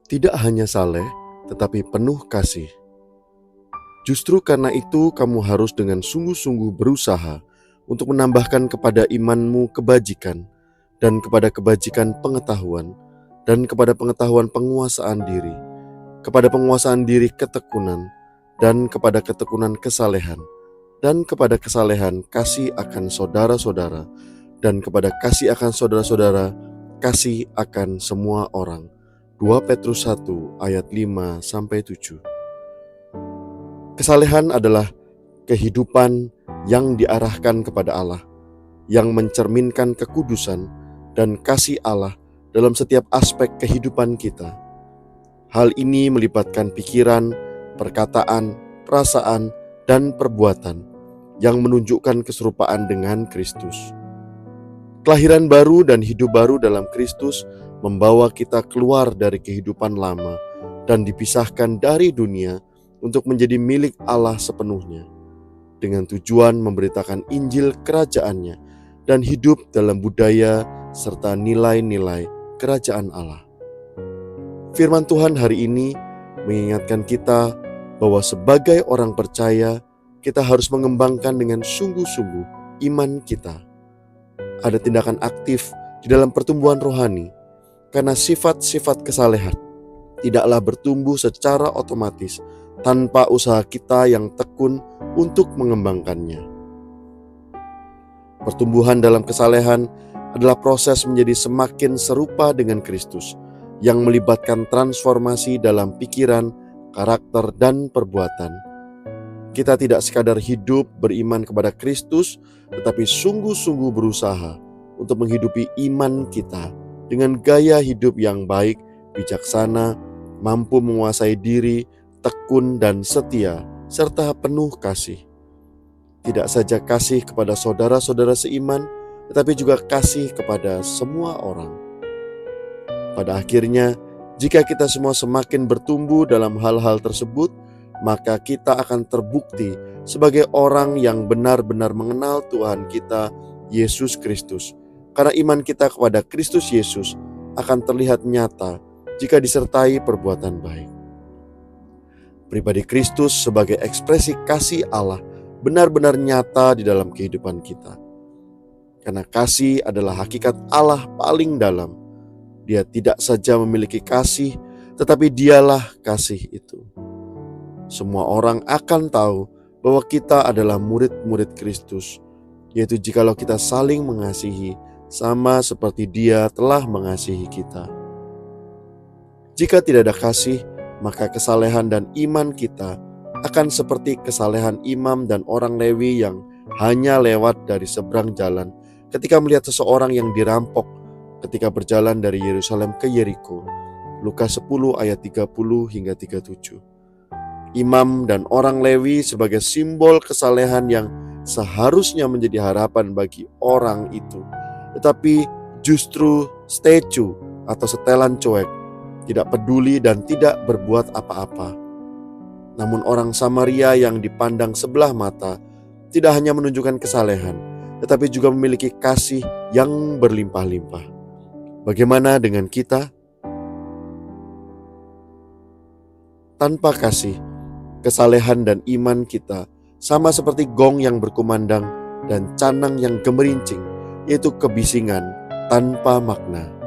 tidak hanya saleh, tetapi penuh kasih. Justru karena itu kamu harus dengan sungguh-sungguh berusaha untuk menambahkan kepada imanmu kebajikan, dan kepada kebajikan pengetahuan, dan kepada pengetahuan penguasaan diri, kepada penguasaan diri ketekunan, dan kepada ketekunan kesalehan, dan kepada kesalehan kasih akan saudara-saudara, dan kepada kasih akan saudara-saudara, kasih akan semua orang. 2 Petrus 1 ayat 5-7. Kesalehan adalah kehidupan yang diarahkan kepada Allah, yang mencerminkan kekudusan dan kasih Allah dalam setiap aspek kehidupan kita. Hal ini melibatkan pikiran, perkataan, perasaan, dan perbuatan yang menunjukkan keserupaan dengan Kristus. Kelahiran baru dan hidup baru dalam Kristus membawa kita keluar dari kehidupan lama dan dipisahkan dari dunia untuk menjadi milik Allah sepenuhnya, dengan tujuan memberitakan Injil Kerajaan-Nya dan hidup dalam budaya serta nilai-nilai Kerajaan Allah. Firman Tuhan hari ini mengingatkan kita bahwa sebagai orang percaya, kita harus mengembangkan dengan sungguh-sungguh iman kita. Ada tindakan aktif di dalam pertumbuhan rohani, karena sifat-sifat kesalehan tidaklah bertumbuh secara otomatis tanpa usaha kita yang tekun untuk mengembangkannya. Pertumbuhan dalam kesalehan adalah proses menjadi semakin serupa dengan Kristus, yang melibatkan transformasi dalam pikiran, karakter, dan perbuatan. Kita tidak sekadar hidup beriman kepada Kristus, tetapi sungguh-sungguh berusaha untuk menghidupi iman kita dengan gaya hidup yang baik, bijaksana, mampu menguasai diri, tekun dan setia, serta penuh kasih. Tidak saja kasih kepada saudara-saudara seiman, tetapi juga kasih kepada semua orang. Pada akhirnya, jika kita semua semakin bertumbuh dalam hal-hal tersebut, maka kita akan terbukti sebagai orang yang benar-benar mengenal Tuhan kita, Yesus Kristus. Karena iman kita kepada Kristus Yesus akan terlihat nyata jika disertai perbuatan baik. Pribadi Kristus sebagai ekspresi kasih Allah benar-benar nyata di dalam kehidupan kita. Karena kasih adalah hakikat Allah paling dalam. Dia tidak saja memiliki kasih, tetapi dialah kasih itu. Semua orang akan tahu bahwa kita adalah murid-murid Kristus, yaitu jikalau kita saling mengasihi sama seperti Dia telah mengasihi kita. Jika tidak ada kasih, maka kesalehan dan iman kita akan seperti kesalehan imam dan orang Lewi yang hanya lewat dari seberang jalan ketika melihat seseorang yang dirampok ketika berjalan dari Yerusalem ke Yeriko. Lukas 10 ayat 30 hingga 37. Imam dan orang Lewi sebagai simbol kesalehan yang seharusnya menjadi harapan bagi orang itu, tetapi justru statue atau setelan cuek, tidak peduli dan tidak berbuat apa-apa. Namun orang Samaria yang dipandang sebelah mata tidak hanya menunjukkan kesalehan, tetapi juga memiliki kasih yang berlimpah-limpah. Bagaimana dengan kita? Tanpa kasih, kesalehan dan iman kita sama seperti gong yang berkumandang dan canang yang gemerincing, yaitu kebisingan tanpa makna.